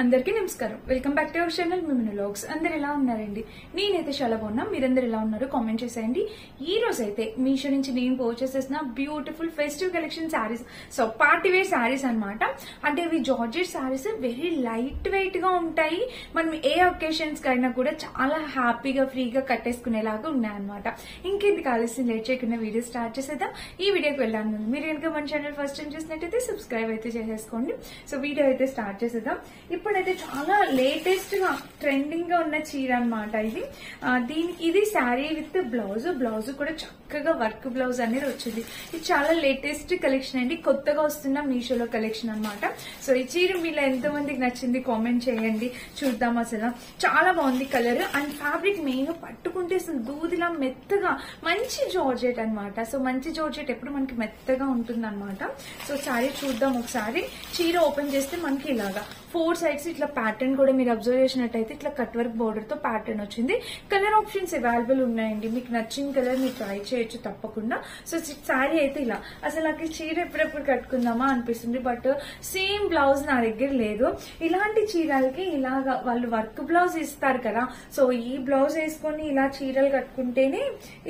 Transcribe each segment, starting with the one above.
అందరికీ నమస్కారం. Welcome back to our channel మిమిన వ్లాగ్స్. అందరు ఎలా ఉన్నారండి? నేనైతే చాలా బాగున్నా. మీరందరు ఎలా ఉన్నారు కామెంట్ చేసేయండి. ఈ రోజు అయితే మీషో నుంచి నేను పర్చేస్ చేసిన beautiful festive collection saris, so party wear saris అన్నమాట. అంటే ఇవి georgette saris, very light weight గా ఉంటాయి. మనం ఏ ఒకేషన్స్ కైనా కూడా చాలా హ్యాపీగా ఫ్రీగా కట్టేసుకునేలాగా ఉన్నాయన్నమాట. ఇంకెందుకు ఆలస్యం లేట్ చేయకుండా వీడియో స్టార్ట్ చేసేద్దాం. ఈ వీడియోకి వెళ్ళాను ముందు మీరు కనుక మన ఛానల్ ఫస్ట్ టైం చూసినట్టయితే సబ్స్క్రైబ్ అయితే చేసేసుకోండి. సో వీడియో అయితే స్టార్ట్ చేసేద్దాం. ఇప్పుడైతే చాలా లేటెస్ట్ గా ట్రెండింగ్ గా ఉన్న చీర అన్నమాట ఇది. దీనికి ఇది శారీ విత్ బ్లౌజ్ కూడా చక్కగా వర్క్ బ్లౌజ్ అనేది వచ్చింది. ఇది చాలా లేటెస్ట్ కలెక్షన్ అండి, కొత్తగా వస్తున్న మీషోలో కలెక్షన్ అన్నమాట. సో ఈ చీర మీలో ఎంత మందికి నచ్చింది కామెంట్ చేయండి, చూద్దాం. అసలు చాలా బాగుంది కలర్ అండ్ ఫ్యాబ్రిక్ మెయిన్ పట్టుకుంటే అసలు దూదిలా మెత్తగా మంచి జార్జెట్ అన్నమాట. సో మంచి జార్జెట్ ఎప్పుడు మనకి మెత్తగా ఉంటుంది అనమాట. సో శారీ చూద్దాం ఒకసారి. చీర ఓపెన్ చేస్తే మనకి ఇలాగా 4 సైడ్స్ ఇట్లా ప్యాటర్న్ కూడా మీరు అబ్జర్వ్ చేసినట్టయితే ఇట్లా కట్ వర్క్ బోర్డర్ తో ప్యాటర్న్ వచ్చింది. కలర్ ఆప్షన్స్ అవైలబుల్ ఉన్నాయండి, మీకు నచ్చిన కలర్ మీరు ట్రై చేయొచ్చు తప్పకుండా. సో శారీ అయితే ఇలా, అసలు నాకు చీర ఎప్పుడెప్పుడు కట్టుకుందామా అనిపిస్తుంది, బట్ సేమ్ బ్లౌజ్ నా దగ్గర లేదు. ఇలాంటి చీరలకి ఇలాగా వాళ్ళు వర్క్ బ్లౌజ్ ఇస్తారు కదా, సో ఈ బ్లౌజ్ వేసుకొని ఇలా చీరలు కట్టుకుంటేనే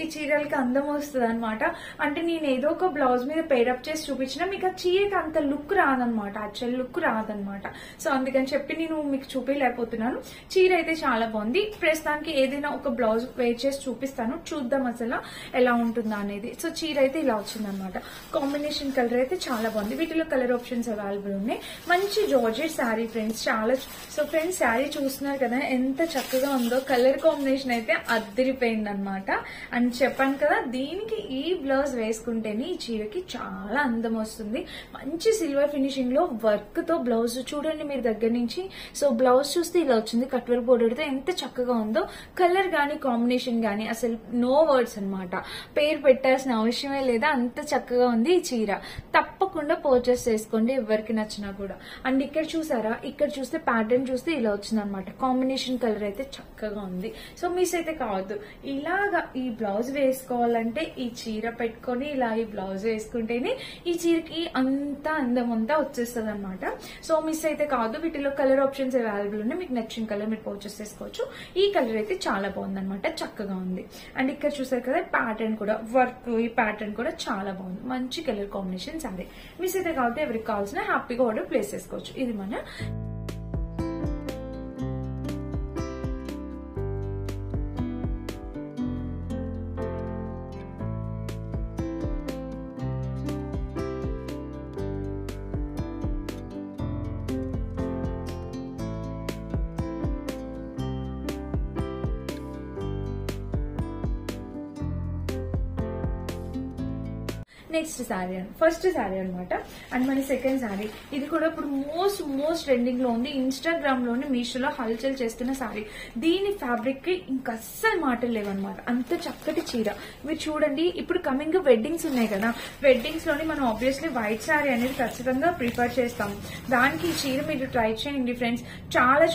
ఈ చీరలకి అందం వస్తుంది అనమాట. అంటే నేను ఏదో ఒక బ్లౌజ్ మీద పేరప్ చేసి చూపించినా మీకు ఆ చీరకి అంత లుక్ రాదనమాట, యాక్చువల్ లుక్ రాదనమాట. సో అందుకని చెప్పి నేను మీకు చూపించలేకపోతున్నాను. చీర అయితే చాలా బాగుంది. ప్రస్తుతానికి ఏదైనా ఒక బ్లౌజ్ వేర్ చేసి చూపిస్తాను, చూద్దాం అసలు ఎలా ఉంటుందా అనేది. సో చీర అయితే ఇలా వచ్చింది అనమాట. కాంబినేషన్ కలర్ అయితే చాలా బాగుంది. వీటిలో కలర్ ఆప్షన్స్ అవైలబుల్ ఉన్నాయి. మంచి జార్జెట్ శారీ ఫ్రెండ్స్, చాలా. సో ఫ్రెండ్స్ శారీ చూస్తున్నారు కదా ఎంత చక్కగా ఉందో. కలర్ కాంబినేషన్ అయితే అద్దరిపోయింది అనమాట. అని చెప్పాను కదా, దీనికి ఈ బ్లౌజ్ వేసుకుంటేనే ఈ చీరకి చాలా అందం వస్తుంది. మంచి సిల్వర్ ఫినిషింగ్ లో వర్క్ తో బ్లౌజ్ చూడండి మీరు దగ్గర నుంచి. సో బ్లౌజ్ చూస్తే ఇలా వచ్చింది, కట్ వర్క్ బోర్డర్ తో ఎంత చక్కగా ఉందో. కలర్ గానీ కాంబినేషన్ గానీ అసలు నో వర్డ్స్ అనమాట, పేరు పెట్టాల్సిన అవసరమే లేదా, అంత చక్కగా ఉంది ఈ చీర. తప్పకుండా పర్చేస్ చేసుకోండి ఎవరికి నచ్చినా కూడా. అండ్ ఇక్కడ చూసారా, ఇక్కడ చూస్తే ప్యాటర్న్ చూస్తే ఇలా వచ్చింది అనమాట. కాంబినేషన్ కలర్ అయితే చక్కగా ఉంది. సో మిస్ అయితే కావద్దు. ఇలాగా ఈ బ్లౌజ్ వేసుకోవాలంటే ఈ చీర పెట్టుకొని ఇలా ఈ బ్లౌజ్ వేసుకుంటేనే ఈ చీరకి అంతా అందం అంతా వచ్చేస్తుంది అనమాట. సో మిస్ అయితే కాదు. వీటిలో కలర్ ఆప్షన్స్ అవైలబుల్ ఉన్నాయి, మీకు నచ్చిన కలర్ మీరు పర్చేస్ చేసుకోవచ్చు. ఈ కలర్ అయితే చాలా బాగుంది అనమాట, చక్కగా ఉంది. అండ్ ఇక్కడ చూసారు కదా ప్యాటర్న్ కూడా, వర్క్ ఈ ప్యాటర్న్ కూడా చాలా బాగుంది. మంచి కలర్ కాంబినేషన్ సారీ. మిస్ అయితే కాబట్టి ఎవరికి కావాల్సిన హ్యాపీగా ఆర్డర్ ప్లేస్ చేసుకోవచ్చు. ఇది మన నెక్స్ట్ శారీ అండి, ఫస్ట్ శారీ అనమాట. అండ్ మన సెకండ్ శారీ, ఇది కూడా ఇప్పుడు మోస్ట్ ట్రెండింగ్ లో ఉంది. ఇన్స్టాగ్రామ్ లోని మీషోలో హల్చల్ చేస్తున్న శారీ. దీని ఫ్యాబ్రిక్ కి ఇంకా అస్సలు మాటలు లేవన్నమాట, అంత చక్కటి చీర. మీరు చూడండి, ఇప్పుడు కమింగ్ వెడ్డింగ్స్ ఉన్నాయి కదా, వెడ్డింగ్స్ లోని మనం ఆబ్వియస్లీ వైట్ శారీ అనేది ఖచ్చితంగా ప్రిఫర్ చేస్తాం. దానికి ఈ చీర మీరు ట్రై చేయండి ఫ్రెండ్స్, చాలా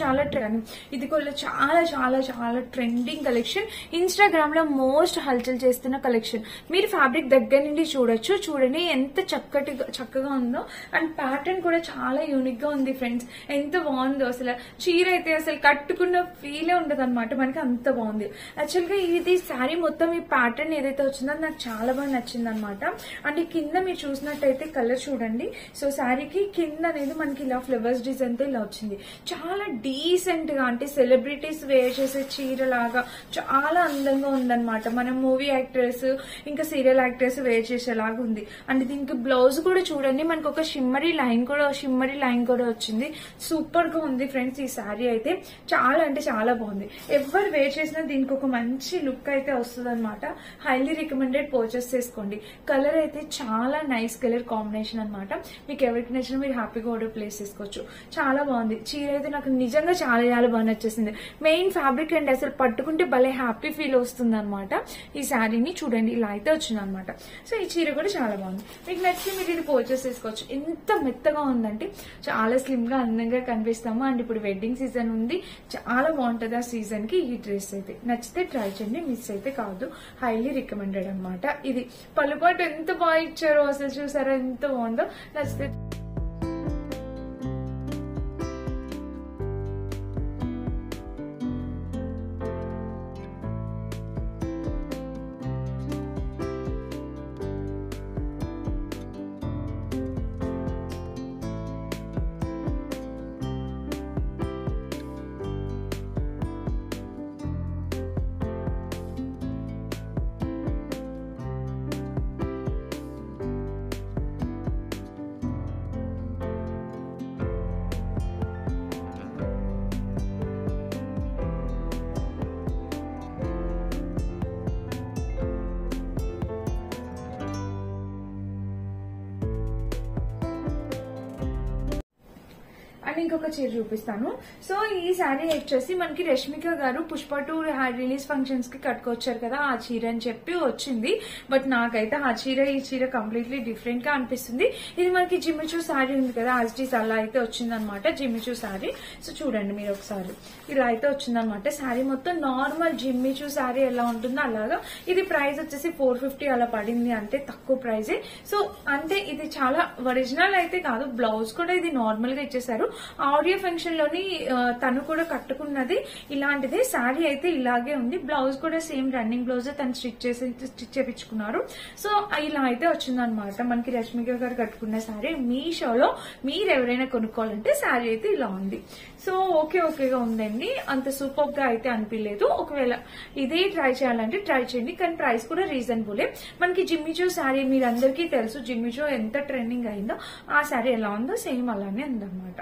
ఇది కూడా చాలా ట్రెండింగ్ కలెక్షన్. ఇన్స్టాగ్రామ్ లో మోస్ట్ హల్చల్ చేస్తున్న కలెక్షన్. మీరు ఫ్యాబ్రిక్ దగ్గర నుండి చూడండి ఎంత చక్కగా ఉందో. అండ్ ప్యాటర్న్ కూడా చాలా యూనిక్ గా ఉంది ఫ్రెండ్స్, ఎంత బాగుందో. అసలు చీర అయితే అసలు కట్టుకున్న ఫీలే ఉండదు అనమాట మనకి, అంత బాగుంది. యాక్చువల్ గా ఇది శారీ మొత్తం ఈ ప్యాటర్న్ ఏదైతే వచ్చిందో నాకు చాలా బాగా నచ్చింది అనమాట. అండ్ కింద మీరు చూసినట్టయితే కలర్ చూడండి. సో శారీకి కింద అనేది మనకి ఇలా ఫ్లవర్స్ డిజైన్ తో ఇలా వచ్చింది. చాలా డీసెంట్ గా, అంటే సెలబ్రిటీస్ వేర్ చేసే చీర లాగా చాలా అందంగా ఉందన్నమాట. మనం మూవీ యాక్టర్స్ ఇంకా సీరియల్ యాక్టర్స్ వేర్ చేసేలాగా ఉంది. అండ్ దీనికి బ్లౌజ్ కూడా చూడండి, మనకు ఒక షిమ్మరీ లైన్ కూడా వచ్చింది. సూపర్ గా ఉంది ఫ్రెండ్స్. ఈ శారీ అయితే చాలా అంటే చాలా బాగుంది. ఎవరు వేర్ చేసినా దీనికి ఒక మంచి లుక్ అయితే వస్తుంది అనమాట. హైలీ రికమెండెడ్ పర్చేస్ చేసుకోండి. కలర్ అయితే చాలా నైస్ కలర్ కాంబినేషన్ అనమాట. మీకు ఎవరికి నచ్చినా మీరు హ్యాపీగా ఆర్డర్ ప్లేస్ చేసుకోవచ్చు. చాలా బాగుంది చీర అయితే, నాకు నిజంగా చాలా బాగా నచ్చేసింది. మెయిన్ ఫ్యాబ్రిక్ అండ్ అసలు పట్టుకుంటే భలే హ్యాపీ ఫీల్ వస్తుంది అనమాట. ఈ శారీని చూడండి ఇలా అయితే వచ్చింది అనమాట. సో ఈ చీర కూడా చాలా బాగుంది. మీకు నచ్చితే మీరు ఇది పర్చేస్ చేసుకోవచ్చు. ఎంత మెత్తగా ఉందంటే చాలా స్లిమ్ గా అందంగా కనిపిస్తాము. అండ్ ఇప్పుడు వెడ్డింగ్ సీజన్ ఉంది, చాలా బాగుంటది ఆ సీజన్ కి ఈ డ్రెస్ అయితే. నచ్చితే ట్రై చేయండి, మిస్ అయితే కాదు. హైలీ రికమెండెడ్ అనమాట. ఇది పలుపాటు ఎంత బాగా ఇచ్చారో అసలు, చూసారా ఎంత బాగుందో. నచ్చితే ఇంకొక చీర చూపిస్తాను. సో ఈ శారీ వచ్చేసి మనకి రష్మిక గారు పుష్ప 2 రిలీజ్ ఫంక్షన్స్ కి కట్టుకొచ్చారు కదా, ఆ చీర అని చెప్పి వచ్చింది. బట్ నాకైతే ఆ చీర ఈ చీర కంప్లీట్లీ డిఫరెంట్ గా అనిపిస్తుంది. ఇది మనకి జిమ్మిచూ శారీ ఉంది కదా, యాజ్ అలా అయితే వచ్చింది అనమాట జిమ్మిచూ శారీ. సో చూడండి మీరు ఒకసారి, ఇలా అయితే వచ్చిందనమాట. శారీ మొత్తం నార్మల్ జిమ్మిచూ శారీ ఎలా ఉంటుందో అలాగా. ఇది ప్రైస్ వచ్చేసి 450 అలా పడింది, అంటే తక్కువ ప్రైజే. సో అంటే ఇది చాలా ఒరిజినల్ అయితే కాదు, బ్లౌజ్ కూడా ఇది నార్మల్ గా ఇచ్చేసారు. ఆడియో ఫంక్షన్ లోని తను కూడా కట్టుకున్నది ఇలాంటిదే. శారీ అయితే ఇలాగే ఉంది, బ్లౌజ్ కూడా సేమ్ రన్నింగ్ బ్లౌజ్ తను స్టిచ్ చేపించుకున్నారు. సో ఇలా అయితే వచ్చిందనమాట మనకి రష్మిక గారు కట్టుకున్న శారీ. మీషోలో మీరు ఎవరైనా కొనుక్కోవాలంటే శారీ అయితే ఇలా ఉంది. సో ఓకేగా ఉందండి, అంత సూపర్ గా అయితే అనిపించలేదు. ఒకవేళ ఇదే ట్రై చేయాలంటే ట్రై చేయండి, కానీ ప్రైస్ కూడా రీజనబులే. మనకి జిమ్మిచూ శారీ మీరు అందరికీ తెలుసు, జిమ్మిచూ ఎంత ట్రెండింగ్ అయిందో ఆ శారీ ఎలా ఉందో సేమ్ అలానే ఉందన్నమాట.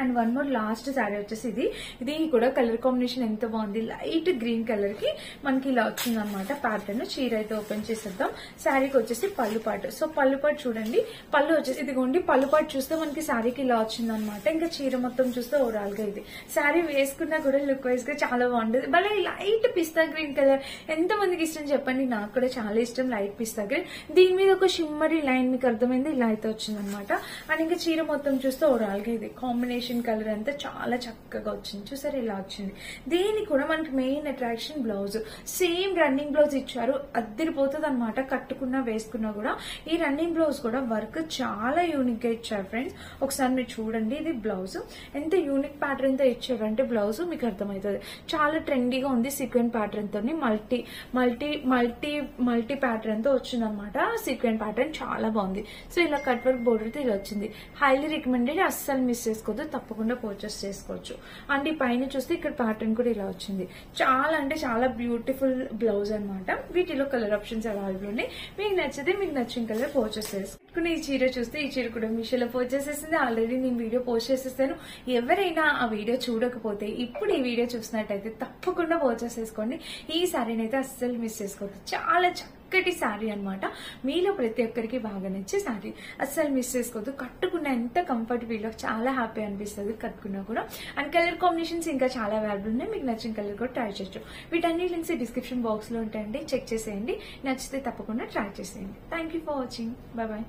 And one more last sari వచ్చేసి ఇది కూడా కలర్ కాంబినేషన్ ఎంత బాగుంది, లైట్ గ్రీన్ కలర్ కి మనకి ఇలా వచ్చింది అనమాట ప్యాటర్న్. చీర అయితే ఓపెన్ చేసేద్దాం. శారీకి వచ్చేసి పళ్ళు పాటు. సో పళ్ళు పాటు చూడండి, పళ్ళు వచ్చేసి ఇదిగోండి. పళ్ళు పాటు చూస్తే మనకి శారీకి ఇలా వచ్చింది అనమాట. ఇంకా చీర మొత్తం చూస్తే ఓవరాల్ గా ఇది శారీ వేసుకున్నా కూడా లుక్ వైజ్ గా చాలా బాగుంటుంది. భలే లైట్ పిస్తా గ్రీన్ కలర్, ఎంత మందికి ఇష్టం చెప్పండి, నాకు కూడా చాలా ఇష్టం లైట్ పిస్తా గ్రీన్. దీని మీద ఒక షిమ్మరీ లైన్ మీకు అర్థమైంది, ఇలా అయితే వచ్చింది అనమాట. అండ్ ఇంకా చీర మొత్తం చూస్తే ఓవరాల్ గా ఇది కాంబినేషన్ కలర్ అంతా చాలా చక్కగా వచ్చింది. చూసారు ఇలా వచ్చింది. దీనికి కూడా మనకి main attraction blouse, same running blouse ఇచ్చారు, అద్దరిపోతుంది అనమాట. కట్టుకున్నా వేసుకున్నా కూడా ఈ రన్నింగ్ బ్లౌజ్ కూడా వర్క్ చాలా యూనిక్ గా ఇచ్చారు ఫ్రెండ్స్. ఒకసారి మీరు చూడండి, ఇది బ్లౌజ్ ఎంత యూనిక్ ప్యాటర్న్ తో ఇచ్చారు అంటే బ్లౌజ్ మీకు అర్థమవుతుంది. చాలా ట్రెండీగా ఉంది, సీక్వెన్ ప్యాటర్న్ తోని multi multi multi multi pattern తో వచ్చింది అనమాట. సీక్వెన్ ప్యాటర్న్ చాలా బాగుంది. సో ఇలా కట్ వర్క్ బోర్డర్ తో ఇలా వచ్చింది. హైలీ రికమెండెడ్, అస్సలు మిస్ చేసుకోవద్దు, తప్పకుండా పర్చేస్ చేసుకోవచ్చు. అండ్ ఈ పైన చూస్తే ఇక్కడ ప్యాటర్న్ కూడా ఇలా వచ్చింది. చాలా అంటే చాలా బ్యూటిఫుల్ బ్లౌజ్ అనమాట. వీటిలో కలర్ ఆప్షన్స్ అవైలబుల్ ఉన్నాయి. మీకు నచ్చితే మీకు నచ్చిన కలర్ పర్చేస్ చేసుకోండి. ఈ చీర చూస్తే ఈ చీర కూడా మీషోలో పర్చేస్ చేసింది. ఆల్రెడీ నేను వీడియో పోస్ట్ చేసేస్తాను. ఎవరైనా ఆ వీడియో చూడకపోతే ఇప్పుడు ఈ వీడియో చూసినట్టయితే తప్పకుండా పర్చేస్ చేసుకోండి. ఈ శారీని అయితే అస్సలు మిస్ చేసుకోవద్దు, చాలా చక్కటి శారీ అనమాట. మీలో ప్రతి ఒక్కరికి బాగా నచ్చే శారీ, అస్సలు మిస్ చేసుకోవద్దు. కట్టుకున్న ఎంత కంఫర్ట్ ఫీల్, చాలా హ్యాపీ అనిపిస్తుంది కట్టుకున్నా కూడా. అండ్ కలర్ కాంబినేషన్స్ ఇంకా చాలా అవైలబుల్ ఉన్నాయి, మీకు నచ్చిన కలర్ కూడా ట్రై చేయొచ్చు. వీటన్ని లింక్స్ డిస్క్రిప్షన్ బాక్స్ లో ఉంటాయండి, చెక్ చేసేయండి. నచ్చితే తప్పకుండా ట్రై చేసేయండి. Thank you for watching, bye bye.